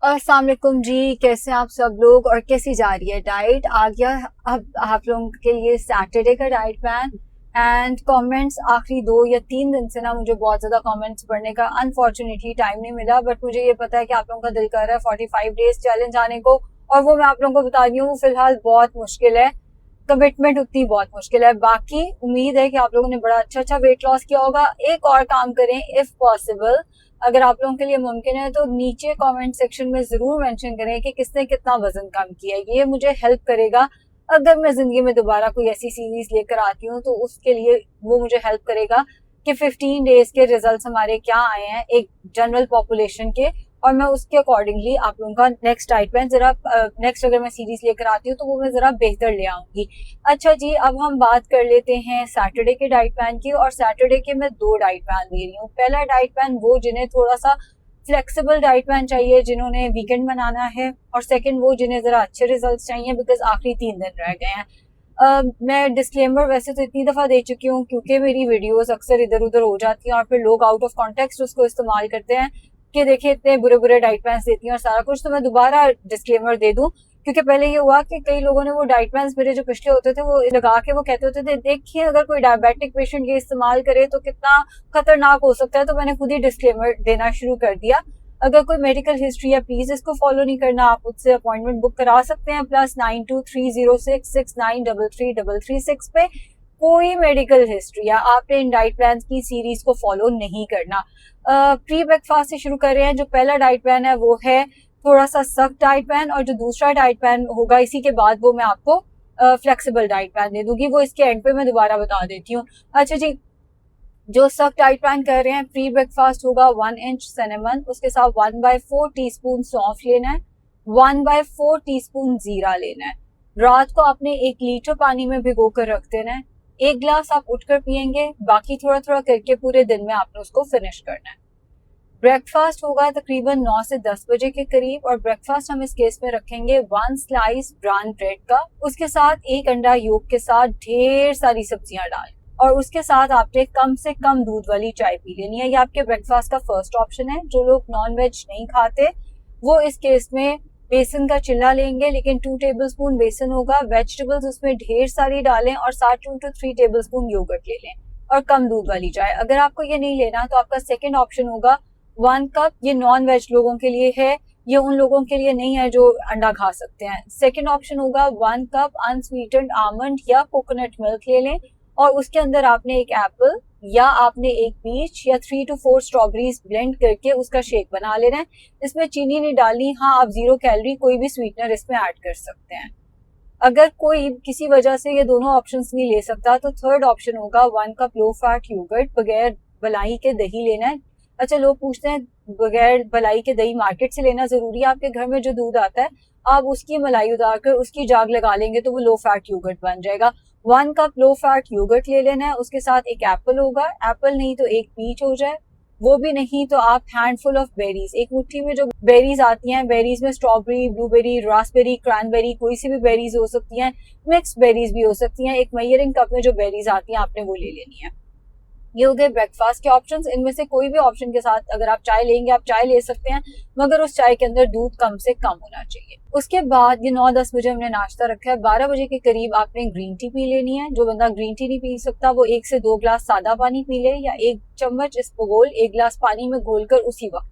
अस्सलाम वालेकुम जी। कैसे हैं आप सब लोग और कैसी जा रही है डाइट? आ गया अब आप लोगों के लिए सैटरडे का डाइट प्लान एंड कमेंट्स। आखिरी 2 या 3 दिन से ना मुझे बहुत ज्यादा कमेंट्स पढ़ने का अनफॉर्चुनेटली टाइम नहीं मिला, बट मुझे ये पता है कि आप लोगों का दिल कर रहा है 45 डेज चैलेंज आने को, और वो मैं आप लोगों को बता रही हूँ फिलहाल बहुत मुश्किल है। कमिटमेंट उतनी बहुत मुश्किल है। बाकी उम्मीद है कि आप लोगों ने बड़ा अच्छा वेट लॉस किया होगा। एक और काम करें इफ पॉसिबल, अगर आप लोगों के लिए मुमकिन है तो नीचे कमेंट सेक्शन में जरूर मेंशन करें कि किसने कितना वजन कम किया है। ये मुझे हेल्प करेगा अगर मैं जिंदगी में दोबारा कोई ऐसी सीरीज लेकर आती हूँ, तो उसके लिए वो मुझे हेल्प करेगा कि 15 डेज के रिजल्ट्स हमारे क्या आए हैं एक जनरल पॉपुलेशन के, और मैं उसके अकॉर्डिंगली आप लोगों का नेक्स्ट डाइट प्लान जरा नेक्स्ट अगर मैं सीरीज लेकर आती हूँ तो वो मैं जरा बेहतर ले आऊंगी। अच्छा जी, अब हम बात कर लेते हैं सैटरडे के डाइट प्लान की। और सैटरडे के मैं 2 डाइट प्लान दे रही हूँ। पहला डाइट प्लान वो जिन्हें थोड़ा सा फ्लेक्सिबल डाइट प्लान चाहिए, जिन्होंने वीकेंड मनाना है, और सेकंड वो जिन्हें जरा अच्छे रिजल्ट्स चाहिए बिकॉज आखिरी 3 दिन रह गए हैं। मैं डिस्क्लेमर वैसे तो इतनी दफा दे चुकी हूँ क्योंकि मेरी वीडियोस अक्सर इधर उधर हो जाती हैं और फिर लोग आउट ऑफ कॉन्टेक्स्ट उसको इस्तेमाल करते हैं कि देखिए इतने बुरे बुरे डाइट प्लान देती हैं और सारा कुछ। तो मैं दोबारा डिस्क्लेमर दे दूं क्योंकि पहले ये हुआ कि कई लोगों ने वो डाइट प्लान मेरे जो पिछले होते थे वो लगा के वो कहते होते थे देखिए अगर कोई डायबिटिक पेशेंट ये इस्तेमाल करे तो कितना खतरनाक हो सकता है। तो मैंने खुद ही डिस्क्लेमर देना शुरू कर दिया। अगर कोई मेडिकल हिस्ट्री है प्लीज इसको फॉलो नहीं करना, आप उससे अपॉइंटमेंट बुक करा सकते हैं +923063333336 पे। कोई मेडिकल हिस्ट्री या आपने इन डाइट प्लान की सीरीज को फॉलो नहीं करना। प्री ब्रेकफास्ट से शुरू कर रहे हैं। जो पहला डाइट प्लान है वो है थोड़ा सा सख्त डाइट प्लान, और जो दूसरा डाइट प्लान होगा इसी के बाद वो मैं आपको फ्लेक्सिबल डाइट प्लान दे दूंगी, वो इसके एंड पे मैं दोबारा बता देती हूँ। अच्छा जी, जो सख्त डाइट प्लान कर रहे हैं प्री ब्रेकफास्ट होगा 1 इंच सिनेमन, उसके साथ 1/4 टीस्पून सौंफ लेना है, 1/4 टीस्पून जीरा लेना है। रात को आपने 1 लीटर पानी में भिगो कर रख देना है। 1 गिलास आप उठकर पियेंगे, बाकी थोड़ा थोड़ा करके पूरे दिन में आपने उसको फिनिश करना है। ब्रेकफास्ट होगा तकरीबन 9 से 10 बजे के करीब, और ब्रेकफास्ट हम इस केस में रखेंगे 1 स्लाइस ब्राउन ब्रेड का, उसके साथ 1 अंडा योग के साथ ढेर सारी सब्जियां डाल, और उसके साथ आपने कम से कम दूध वाली चाय पी लेनी है। ये आपके ब्रेकफास्ट का फर्स्ट ऑप्शन है। जो लोग नॉन वेज नहीं खाते वो इस केस में बेसन का चिल्ला लेंगे, लेकिन 2 टेबलस्पून बेसन होगा। वेजिटेबल्स उसमें ढेर सारी डालें और साथ 2 to 3 टेबलस्पून योगर्ट ले लें और कम दूध वाली चाय। अगर आपको ये नहीं लेना तो आपका सेकेंड ऑप्शन होगा 1 कप। ये नॉन वेज लोगों के लिए है, ये उन लोगों के लिए नहीं है जो अंडा खा सकते हैं। सेकेंड ऑप्शन होगा 1 कप अनस्वीटेंड आमंड या कोकोनट मिल्क ले लें, और उसके अंदर आपने एक एप्पल या आपने एक पीच या 3 to 4 स्ट्रॉबेरीज ब्लेंड करके उसका शेक बना लेना है। इसमें चीनी नहीं डालनी। हाँ, आप 0 कैलोरी कोई भी स्वीटनर इसमें ऐड कर सकते हैं। अगर कोई किसी वजह से ये दोनों ऑप्शंस नहीं ले सकता तो थर्ड ऑप्शन होगा 1 कप लो फैट योगर्ट बगैर मलाई के दही लेना है। अच्छा, लोग पूछते हैं बगैर मलाई के दही मार्केट से लेना जरूरी है? आपके घर में जो दूध आता है आप उसकी मलाई उतार कर उसकी जाग लगा लेंगे तो वो लो फैट योगर्ट बन जाएगा। 1 कप लो फैट योगर्ट ले लेना है, उसके साथ एक एप्पल होगा, एप्पल नहीं तो एक पीच हो जाए, वो भी नहीं तो आप हैंडफुल ऑफ बेरीज, एक मुट्ठी में जो बेरीज आती हैं, बेरीज में स्ट्रॉबेरी, ब्लूबेरी, रास्पबेरी, क्रैनबेरी, कोई सी भी बेरीज हो सकती हैं, मिक्स बेरीज भी हो सकती हैं। एक मेजरिंग कप में जो बेरीज आती हैं आपने वो ले लेनी है। ये हो गए ब्रेकफास्ट के ऑप्शंस। इनमें से कोई भी ऑप्शन के साथ अगर आप चाय लेंगे आप चाय ले सकते हैं, मगर उस चाय के अंदर दूध कम से कम होना चाहिए। उसके बाद ये 9-10 बजे हमने नाश्ता रखा है, 12 बजे के करीब आपने ग्रीन टी पी लेनी है। जो बंदा ग्रीन टी नहीं पी सकता वो 1 से 2 गिलास सादा पानी पी ले, या 1 चम्मच इसबगोल 1 गिलास पानी में घोलकर उसी वक्त।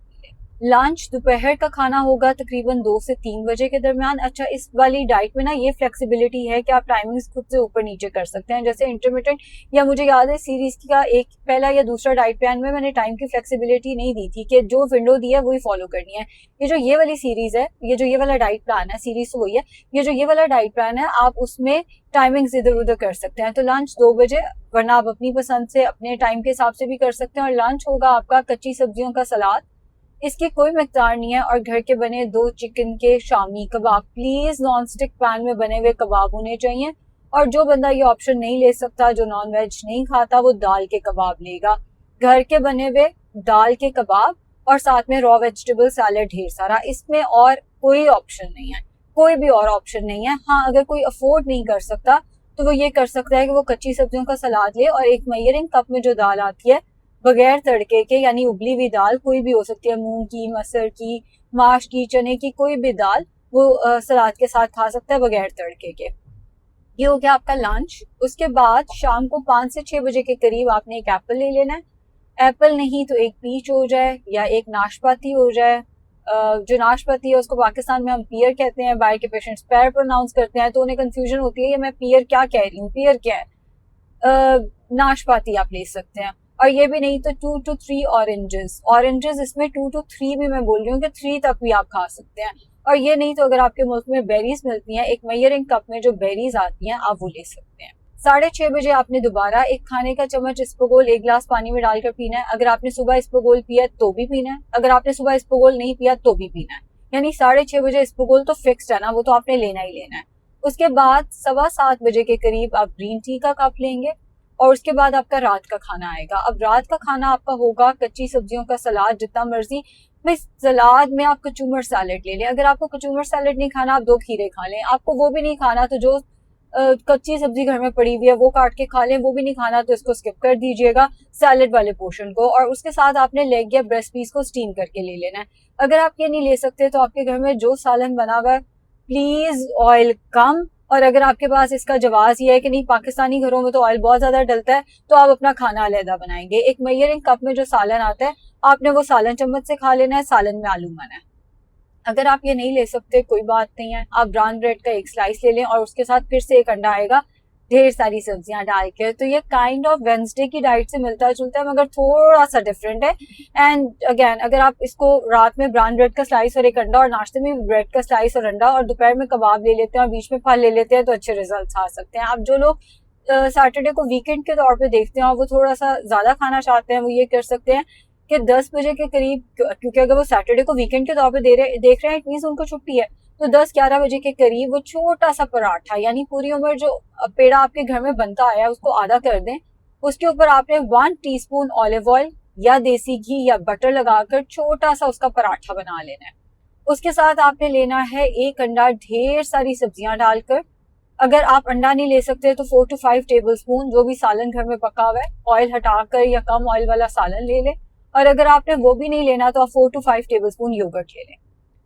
लंच दोपहर का खाना होगा तकरीबन 2 से 3 बजे के दरमियान। अच्छा, इस वाली डाइट में ना ये फ्लेक्सिबिलिटी है कि आप टाइमिंग्स खुद से ऊपर नीचे कर सकते हैं, जैसे इंटरमिटेंट, या मुझे याद है सीरीज का एक पहला या दूसरा डाइट प्लान में मैंने टाइम की फ्लेक्सिबिलिटी नहीं दी थी कि जो विंडो दी है वही फॉलो करनी है। ये जो ये वाली सीरीज है, ये जो ये वाला डाइट प्लान है, सीरीज तो वही है, ये जो ये वाला डाइट प्लान है आप उसमें टाइमिंग्स इधर उधर कर सकते हैं। तो लंच 2 बजे, वरना आप अपनी पसंद से अपने टाइम के हिसाब से भी कर सकते हैं। और लंच होगा आपका कच्ची सब्जियों का सलाद, इसकी कोई मिकदार नहीं है, और घर के बने 2 चिकन के shami kebab, please non stick pan में बने हुए कबाब होने चाहिए। और जो बंदा ये ऑप्शन नहीं ले सकता, जो नॉन वेज नहीं खाता, वो दाल के कबाब लेगा, घर के बने हुए दाल के कबाब, और साथ में रॉ वेजिटेबल सैलेड ढेर सारा। इसमें और कोई ऑप्शन नहीं है, कोई भी और ऑप्शन नहीं है। हाँ, अगर कोई अफोर्ड नहीं कर सकता तो वो ये कर सकता है कि वो कच्ची सब्जियों का सलाद ले और एक मेजरिंग कप में जो दाल आती है बगैर तड़के के, यानी उबली हुई दाल कोई भी हो सकती है, मूंग की, मसर की, माश की, चने की, कोई भी दाल वो सलाद के साथ खा सकता है बगैर तड़के के। ये हो गया आपका लंच। उसके बाद शाम को 5 से 6 बजे के करीब आपने एक एप्पल ले लेना है। एप्पल नहीं तो एक पीच हो जाए या एक नाशपाती हो जाए। जो नाशपाती है उसको पाकिस्तान में हम पियर कहते हैं, बाहर के पेशेंट्स पैर प्रोनाउंस करते हैं, तो उन्हें कंफ्यूजन होती है ये मैं पियर क्या कह रही हूँ, पियर क्या है। नाशपाती आप ले सकते हैं। और ये भी नहीं तो 2 to 3 ऑरेंजेस, ऑरेंजेस इसमें 2 to 3 भी मैं बोल रही हूँ कि 3 तक भी आप खा सकते हैं। और ये नहीं तो अगर आपके मुल्क में बेरीज मिलती हैं, एक मेजरिंग कप में जो बेरीज आती हैं आप वो ले सकते हैं। 6:30 बजे आपने दोबारा एक खाने का चम्मच इस्बगोल 1 गिलास पानी में डालकर पीना है। अगर आपने सुबह इस्बगोल पिया तो भी पीना है, अगर आपने सुबह इस्बगोल नहीं पिया तो भी पीना है। यानी 6:30 बजे इस्बगोल तो फिक्स्ड है ना, वो तो आपने लेना ही लेना है। उसके बाद 7:15 बजे के करीब आप ग्रीन टी का कप लेंगे और उसके बाद आपका रात का खाना आएगा। अब रात का खाना आपका होगा कच्ची सब्जियों का सलाद, जितना मर्जी भाई सलाद में आप कचूमर सैलेड ले लें। अगर आपको कचूमर सैलेड नहीं खाना आप 2 खीरे खा लें। आपको वो भी नहीं खाना तो जो कच्ची सब्जी घर में पड़ी हुई है वो काट के खा लें। वो भी नहीं खाना तो इसको स्किप कर दीजिएगा सैलेड वाले पोर्शन को। और उसके साथ आपने लेग या ब्रेस्ट पीस को स्टीम करके ले लेना है। अगर आप ये नहीं ले सकते तो आपके घर में जो सालन बना हुआ है प्लीज ऑयल कम। और अगर आपके पास इसका जवाब ये है कि नहीं पाकिस्तानी घरों में तो ऑयल बहुत ज्यादा डलता है, तो आप अपना खाना अलहदा बनाएंगे। एक मेजरिंग कप में जो सालन आता है आपने वो सालन चम्मच से खा लेना है, सालन में आलू मना है। अगर आप ये नहीं ले सकते कोई बात नहीं है, आप ब्राउन ब्रेड का एक स्लाइस ले लें और उसके साथ फिर से एक अंडा आएगा ढेर सारी सब्जियां डाल के। तो ये काइंड ऑफ वेंसडे की डाइट से मिलता जुलता है मगर थोड़ा सा डिफरेंट है। एंड अगेन अगर आप इसको रात में ब्राउन ब्रेड का स्लाइस और एक अंडा और नाश्ते में ब्रेड का स्लाइस और अंडा और दोपहर में कबाब ले लेते हैं और बीच में फल ले लेते हैं तो अच्छे रिजल्ट आ सकते हैं। आप जो लोग सैटरडे को वीकेंड के तौर पे देखते हैं और वो थोड़ा सा ज्यादा खाना चाहते हैं वो ये कर सकते हैं कि 10 बजे के करीब, क्योंकि अगर वो सैटरडे को वीकेंड के तौर पे देख रहे हैं इट मीन्स उनको छुट्टी है, तो 10-11 बजे के करीब वो छोटा सा पराठा, यानी पूरी उम्र जो पेड़ा आपके घर में बनता आया है उसको आधा कर दें। उसके ऊपर आपने 1 टीस्पून ऑलिव ऑयल या देसी घी या बटर लगाकर छोटा सा उसका पराठा बना लेना है। उसके साथ आपने लेना है एक अंडा ढेर सारी सब्जियां डालकर। अगर आप अंडा नहीं ले सकते तो 4 to 5 टेबल स्पून जो भी सालन घर में पका हुआ है ऑयल हटाकर या कम ऑयल वाला सालन ले लें। और अगर आपने वो भी नहीं लेना तो आप 4 to 5 टेबल स्पून योगर्ट ले लें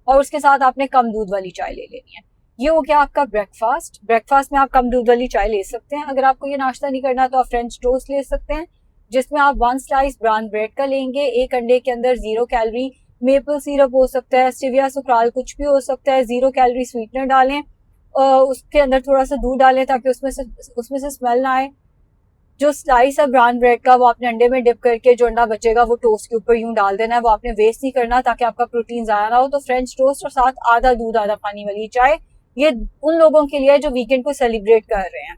और उसके साथ आपने कम दूध वाली चाय ले लेनी है। ये हो गया आपका ब्रेकफास्ट। ब्रेकफास्ट में आप कम दूध वाली चाय ले सकते हैं। अगर आपको ये नाश्ता नहीं करना तो आप फ्रेंच टोस्ट ले सकते हैं जिसमें आप 1 स्लाइस ब्राउन ब्रेड का लेंगे। एक अंडे के अंदर 0 कैलोरी मेपल सिरप हो सकता है, स्टीविया सुक्राल कुछ भी हो सकता है, 0 कैलोरी स्वीटनर डालें और उसके अंदर थोड़ा सा दूध डालें ताकि उसमें से स्मेल ना आए। जो स्लाइस है ब्राउन ब्रेड का वो आपने अंडे में डिप करके जो अंडा बचेगा वो टोस्ट के ऊपर यूं डाल देना है, वो आपने वेस्ट नहीं करना ताकि आपका प्रोटीन ज्यादा ना हो। तो फ्रेंच टोस्ट और साथ आधा दूध आधा पानी वाली चाय, ये उन लोगों के लिए जो वीकेंड को सेलिब्रेट कर रहे हैं,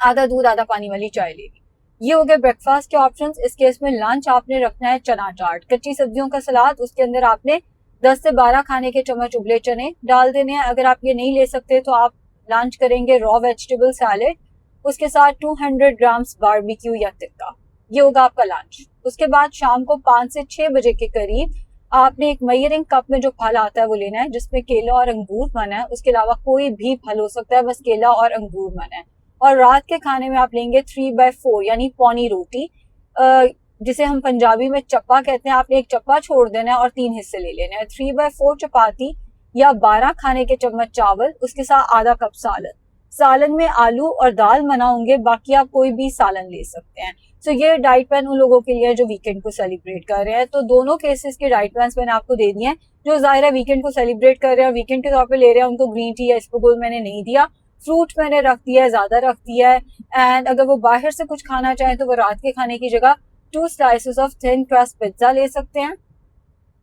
आधा दूध आधा पानी वाली चाय ले ली। ये हो गए ब्रेकफास्ट के ऑप्शंस। इस केस में लंच आपने रखना है चना चाट, कच्ची सब्जियों का सलाद, उसके अंदर आपने 10 से 12 खाने के चम्मच उबले चने डाल देने हैं। अगर आप ये नहीं ले सकते तो आप लंच करेंगे रॉ वेजिटेबल सैलेड, उसके साथ 200 ग्राम्स बारबेक्यू या टिक्का। ये होगा आपका लंच। उसके बाद शाम को 5 से 6 बजे के करीब आपने एक मेजरिंग कप में जो फल आता है वो लेना है जिसमें केला और अंगूर मना है। उसके अलावा कोई भी फल हो सकता है, बस केला और अंगूर मना है। और रात के खाने में आप लेंगे 3/4 यानी पौनी रोटी, जिसे हम पंजाबी में चप्पा कहते हैं। आपने एक चप्पा छोड़ देना है और 3 हिस्से ले लेने हैं। 3/4 चपाती या 12 खाने के चम्मच चावल, उसके साथ आधा कप सालन। सालन में आलू और दाल मना होंगे, बाकी आप कोई भी सालन ले सकते हैं। सो ये डाइट प्लान उन लोगों के लिए जो वीकेंड को सेलिब्रेट कर रहे हैं। तो दोनों केसेस के डाइट प्लान मैंने आपको दे दिए हैं। जो जाहिर है वीकेंड को सेलिब्रेट कर रहे हैं, वीकेंड के तौर पे ले रहे हैं, उनको ग्रीन टी या इस्बगोल मैंने नहीं दिया। फ्रूट मैंने रख दिया है, ज्यादा रख दिया है। एंड अगर वो बाहर से कुछ खाना चाहें तो वो रात के खाने की जगह 2 slices of thin crust pizza ले सकते हैं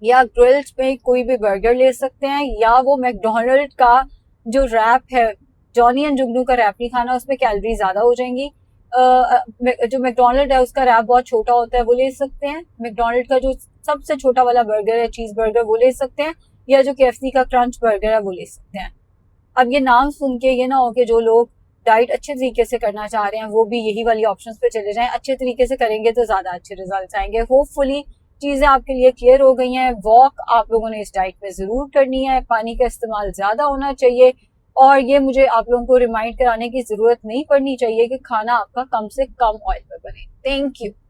या ग्रिल्ड में कोई भी बर्गर ले सकते हैं, या वो मैकडोनल्ड का जो रैप है, जॉनी एंड जुगनू का रैप नहीं खाना, उसमें कैलोरी ज्यादा हो जाएंगी। जो मैकडोनल्ड है उसका रैप बहुत छोटा होता है वो ले सकते हैं। मैकडोनल्ड का जो सबसे छोटा वाला बर्गर है चीज बर्गर वो ले सकते हैं, या जो KFC का क्रंच बर्गर है वो ले सकते हैं। अब ये नाम सुन के ये ना हो कि जो लोग डाइट अच्छे तरीके से करना चाह रहे हैं वो भी यही वाली ऑप्शंस पे चले जाएं। अच्छे तरीके से करेंगे तो ज्यादा अच्छे रिजल्ट्स आएंगे। होपफुली चीजें आपके लिए क्लियर हो गई हैं। वॉक आप लोगों ने इस डाइट में जरूर करनी है, पानी का इस्तेमाल ज्यादा होना चाहिए, और ये मुझे आप लोगों को रिमाइंड कराने की जरूरत नहीं पड़नी चाहिए कि खाना आपका कम से कम ऑयल पर बने। Thank you.